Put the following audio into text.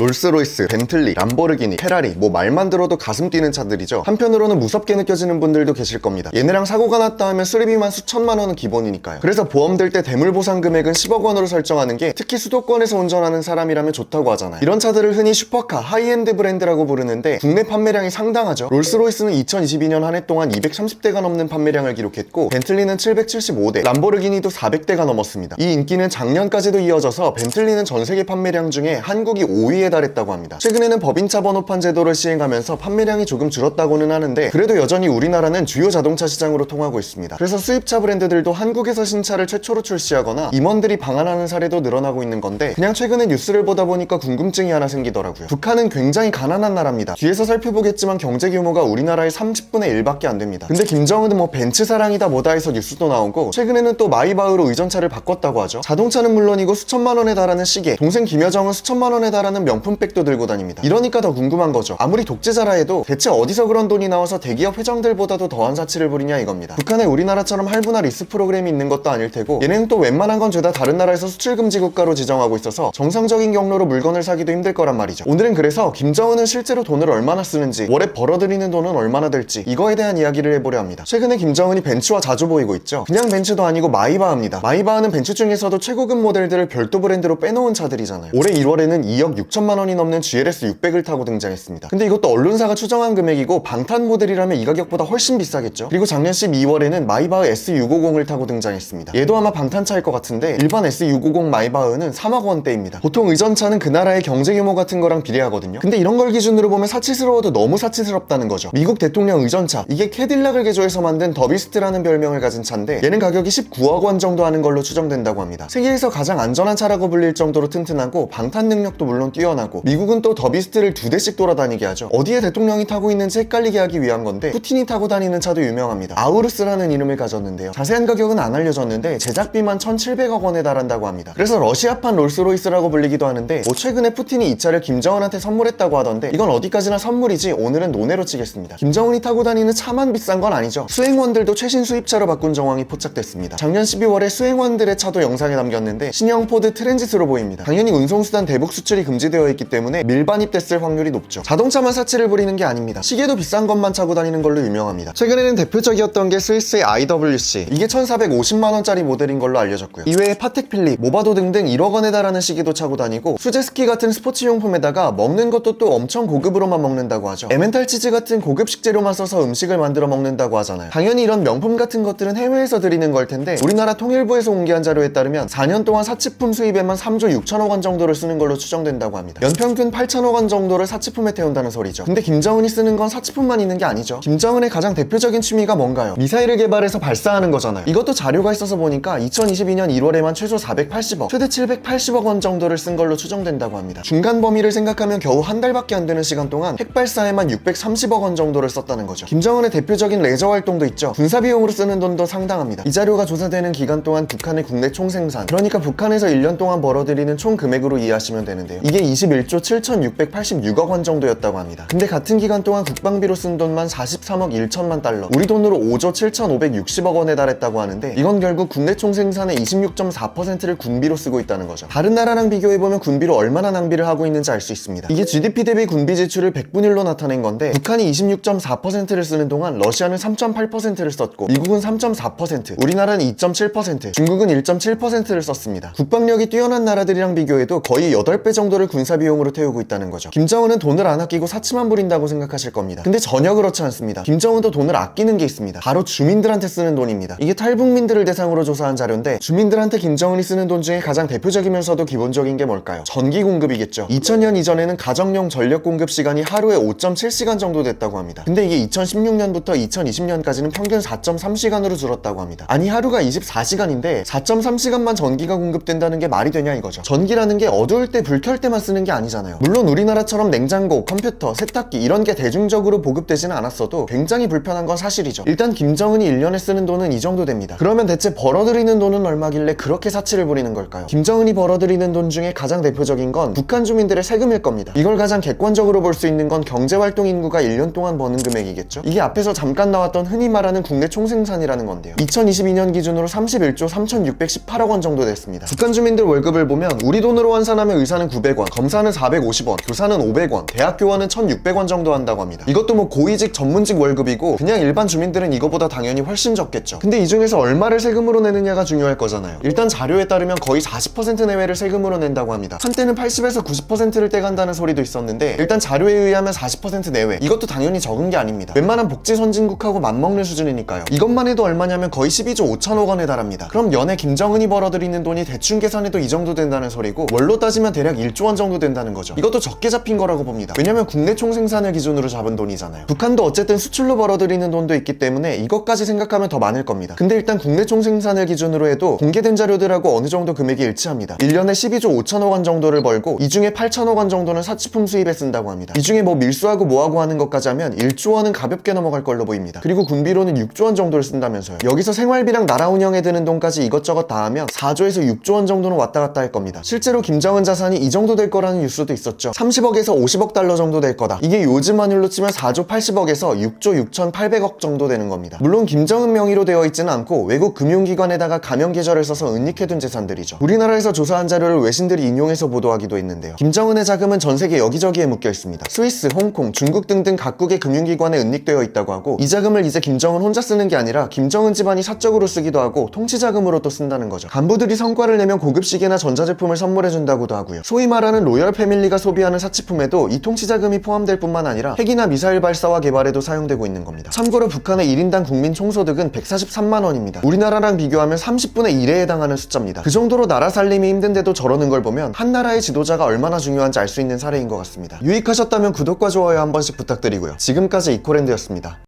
롤스로이스, 벤틀리, 람보르기니, 페라리 뭐 말만 들어도 가슴 뛰는 차들이죠. 한편으로는 무섭게 느껴지는 분들도 계실 겁니다. 얘네랑 사고가 났다 하면 수리비만 수천만 원은 기본이니까요. 그래서 보험 들 때 대물 보상 금액은 10억 원으로 설정하는 게 특히 수도권에서 운전하는 사람이라면 좋다고 하잖아요. 이런 차들을 흔히 슈퍼카, 하이엔드 브랜드라고 부르는데 국내 판매량이 상당하죠. 롤스로이스는 2022년 한 해 동안 230대가 넘는 판매량을 기록했고 벤틀리는 775대, 람보르기니도 400대가 넘었습니다. 이 인기는 작년까지도 이어져서 벤틀리는 전세계 판매량 중에 한국이 5위에 달했다고 합니다. 최근에는 법인차 번호판 제도를 시행하면서 판매량이 조금 줄었다고는 하는데 그래도 여전히 우리나라는 주요 자동차 시장으로 통하고 있습니다. 그래서 수입차 브랜드들도 한국에서 신차를 최초로 출시하거나 임원들이 방한하는 사례도 늘어나고 있는 건데 그냥 최근에 뉴스를 보다 보니까 궁금증이 하나 생기더라고요. 북한은 굉장히 가난한 나라입니다. 뒤에서 살펴보겠지만 경제 규모가 우리나라의 30분의 1밖에 안 됩니다. 근데 김정은은 뭐 벤츠 사랑이다 뭐다 해서 뉴스도 나오고 최근에는 또 마이바흐로 의전차를 바꿨다고 하죠. 자동차는 물론이고 수천만 원에 달하는 시계, 동생 김여정은 수천만 원에 달하는 명품백도 들고 다닙니다. 이러니까 더 궁금한 거죠. 아무리 독재자라 해도 대체 어디서 그런 돈이 나와서 대기업 회장들보다도 더한 사치를 부리냐 이겁니다. 북한에 우리나라처럼 할부나 리스 프로그램이 있는 것도 아닐 테고 얘네는 또 웬만한 건 죄다 다른 나라에서 수출금지 국가로 지정하고 있어서 정상적인 경로로 물건을 사기도 힘들 거란 말이죠. 오늘은 그래서 김정은은 실제로 돈을 얼마나 쓰는지, 월에 벌어들이는 돈은 얼마나 될지 이거에 대한 이야기를 해보려 합니다. 최근에 김정은이 벤츠와 자주 보이고 있죠. 그냥 벤츠도 아니고 마이바흐입니다. 마이바흐는 벤츠 중에서도 최고급 모델들을 별도 브랜드로 빼놓은 차들이잖아요. 올해 1월에는 2억 6천만 원이 넘는 GLS 600을 타고 등장했습니다. 근데 이것도 언론사가 추정한 금액이고 방탄 모델이라면 이 가격보다 훨씬 비싸겠죠. 그리고 작년 12월에는 마이바흐 S650을 타고 등장했습니다. 얘도 아마 방탄차일 것 같은데 일반 S650 마이바흐는 3억 원대입니다. 보통 의전차는 그 나라의 경제 규모 같은 거랑 비례하거든요. 근데 이런 걸 기준으로 보면 사치스러워도 너무 사치스럽다는 거죠. 미국 대통령 의전차, 이게 캐딜락을 개조해서 만든 더비스트라는 별명을 가진 차인데 얘는 가격이 19억 원 정도 하는 걸로 추정된다고 합니다. 세계에서 가장 안전한 차라고 불릴 정도로 튼튼하고 방탄 능력도 물론 뛰어나고 미국은 또 더비스트를 2대씩 돌아다니게 하죠. 어디에 대통령이 타고 있는지 헷갈리게 하기 위한 건데 푸틴이 타고 다니는 차도 유명합니다. 아우루스라는 이름을 가졌는데요. 자세한 가격은 안 알려졌는데 제작비만 1,700억 원에 달한다고 합니다. 그래서 러시아판 롤스로이스라고 불리기도 하는데 뭐 최근에 푸틴이 이 차를 김정은한테 선물했다고 하던데 이건 어디까지나 선물이지 오늘은 논외로 치겠습니다. 김정은이 타고 다니는 차만 비싼 건 아니죠. 수행원들도 최신 수입차로 바꾼 정황이 포착됐습니다. 작년 12월에 수행원들의 차도 영상에 담겼는데 신형 포드 트랜짓으로 보입니다. 당연히 운송수단 대북 수출이 금지되어 있기 때문에 밀반입됐을 확률이 높죠. 자동차만 사치를 부리는 게 아닙니다. 시계도 비싼 것만 차고 다니는 걸로 유명합니다. 최근에는 대표적이었던 게 스위스의 IWC, 이게 1,450만원짜리 모델인 걸로 알려졌고요. 이외에 파텍 필립, 모바도 등등 1억 원에 달하는 시계도 차고 다니고 수제스키 같은 스포츠용품에다가 먹는 것도 또 엄청 고급으로만 먹는다고 하죠. 에멘탈 치즈 같은 고급 식재료만 써서 음식을 만들어 먹는다고 하잖아요. 당연히 이런 명품 같은 것들은 해외에서 드리는 걸 텐데 우리나라 통일부에서 공개한 자료에 따르면 4년 동안 사치품 수입에만 3조 6천억 원 정도를 쓰는 걸로 추정된다고 합니다. 연평균 8천억 원 정도를 사치품에 태운다는 소리죠. 근데 김정은이 쓰는 건 사치품만 있는 게 아니죠. 김정은의 가장 대표적인 취미가 뭔가요? 미사일을 개발해서 발사하는 거잖아요. 이것도 자료가 있어서 보니까 2022년 1월에만 최소 480억, 최대 780억 원 정도를 쓴 걸로 추정된다고 합니다. 중간 범위를 생각하면 겨우 한 달밖에 안 되는 시간 동안 핵 발사에만 630억 원 정도를 썼다는 거죠. 김정은의 대표적인 레저 활동도 있죠. 군사 비용으로 쓰는 돈도 상당합니다. 이 자료가 조사되는 기간 동안 북한의 국내 총생산, 그러니까 북한에서 1년 동안 벌어들이는 총 금액으로 이해하시면 되는데요. 이게 21조 7,686억 원 정도였다고 합니다. 근데 같은 기간 동안 국방비로 쓴 돈만 43억 1천만 달러, 우리 돈으로 5조 7,560억 원에 달했다고 하는데 이건 결국 국내 총생산의 26.4%를 군비로 쓰고 있다는 거죠. 다른 나라랑 비교해보면 군비로 얼마나 낭비를 하고 있는지 알 수 있습니다. 이게 GDP 대비 군비 지출을 100분율로 나타낸 건데 북한이 26.4%를 쓰는 동안 러시아는 3.8%를 썼고 미국은 3.4%, 우리나라는 2.7%, 중국은 1.7%를 썼습니다. 국방력이 뛰어난 나라들이랑 비교해도 거의 8배 정도를 군사 비용으로 태우고 있다는 거죠. 김정은은 돈을 안 아끼고 사치만 부린다고 생각하실 겁니다. 근데 전혀 그렇지 않습니다. 김정은도 돈을 아끼는 게 있습니다. 바로 주민들한테 쓰는 돈입니다. 이게 탈북민들을 대상으로 조사한 자료인데 주민들한테 김정은이 쓰는 돈 중에 가장 대표적이면서도 기본적인 게 뭘까요? 전기 공급이겠죠. 2000년 이전에는 가정용 전력 공급 시간이 하루에 5.7시간 정도 됐다고 합니다. 근데 이게 2016년부터 2020년까지는 평균 4.3시간으로 줄었다고 합니다. 아니 하루가 24시간인데 4.3시간만 전기가 공급된다는 게 말이 되냐 이거죠. 전기라는 게 어두울 때 불 켤 때만 쓰는 게 아니잖아요. 물론 우리나라처럼 냉장고, 컴퓨터, 세탁기 이런 게 대중적으로 보급되지는 않았어도 굉장히 불편한 건 사실이죠. 일단 김정은이 1년에 쓰는 돈은 이 정도 됩니다. 그러면 대체 벌어들이는 돈은 얼마길래 그렇게 사치를 부리는 걸까요? 김정은이 벌어들이는 돈 중에 가장 대표적인 건 북한 주민들의 세금일 겁니다. 이걸 가장 객관적으로 볼 수 있는 건 경제활동 인구가 1년 동안 버는 금액이겠죠. 이게 앞에서 잠깐 나왔던 흔히 말하는 국내 총생산이라는 건데요. 2022년 기준으로 31조 3,618억 원 정도 됐습니다. 북한 주민들 월급을 보면 우리 돈으로 환산하면 의사는 900원, 검사는 450원, 교사는 500원, 대학교원은 1600원 정도 한다고 합니다. 이것도 뭐 고위직 전문직 월급이고 그냥 일반 주민들은 이거보다 당연히 훨씬 적겠죠. 근데 이 중에서 얼마를 세금으로 내느냐가 중요할 거잖아요. 일단 자료에 따르면 거의 40% 내외를 세금으로 낸다고 합니다. 한때는 80에서 90%를 떼간다는 소리도 있었는데 일단 자료에 의하면 40% 내외, 이것도 당연히 적은 게 아닙니다. 웬만한 복지 선진국하고 맞먹는 수준이니까요. 이것만 해도 얼마냐면 거의 12조 5천억 원에 달합니다. 그럼 연애 김정은이 벌어들이는 돈이 대충 계산해도 이 정도 된다는 소리고, 월로 따지면 대략 1조 원 정도 된다는 거죠. 이것도 적게 잡힌 거라고 봅니다. 왜냐면 국내 총생산을 기준으로 잡은 돈이잖아요. 북한도 어쨌든 수출로 벌어들이는 돈도 있기 때문에 이것까지 생각하면 더 많을 겁니다. 근데 일단 국내 총생산을 기준으로 해도 공개된 자료들하고 어느 정도 금액이 일치합니다. 1년에 12조 5천억 원 정도를 벌고 이 중에 8천억 원 정도는 사치품 수입에 쓴다고 합니다. 이 중에 뭐 밀수하고 뭐하고 하는 것까지 하면 1조 원은 가볍게 넘어갈 걸로 보입니다. 그리고 군비로는 6조 원 정도를 쓴다면서요. 여기서 생활비랑 나라 운영에 드는 돈까지 이것저것 다 하면 4조에서 6조 원 정도는 왔다 갔다 할 겁니다. 실제로 김정은 자산이 이 정도 될 거라는 뉴스도 있었죠. 30억에서 50억 달러 정도 될 거다. 이게 요즘 환율로 치면 4조 80억에서 6조 6,800억 정도 되는 겁니다. 물론 김정은 명의로 되어 있지는 않고 외국 금융기관에다가 가명 계좌를 써서 은닉해둔 재산들이죠. 우리나라에서 조사한 자료를 외신들이 인용해서 보도하기도 했는데요. 김정은의 자금은 전 세계 여기저기에 묶여 있습니다. 스위스, 홍콩, 중국 등등 각국의 금융기관에 은닉되어 있다고 하고, 이 자금을 이제 김정은 혼자 쓰는 게 아니라 김정은 집안이 사적으로 쓰기도 하고 통치자금으로 또 쓴다는 거죠. 간부들이 성과를 내면 고급 시계나 전자제품을 선물해준다고도 하고요. 소위 말하는 로열 패밀리가 소비하는 사치품에도 이 통치자금이 포함될 뿐만 아니라 핵이나 미사일 발사와 개발에도 사용되고 있는 겁니다. 참고로 북한의 1인당 국민 총소득은 143만 원입니다. 우리나라랑 비교하면 30분의 1에 해당하는 숫자입니다. 그 정도로 나라 살림이 힘든데도 저러는 걸 보면 한 나라의 지도자가 얼마나 중요한지 알 수 있는 사례인 것 같습니다. 유익하셨다면 구독과 좋아요 한 번씩 부탁드리고요. 지금까지 이코랜드였습니다.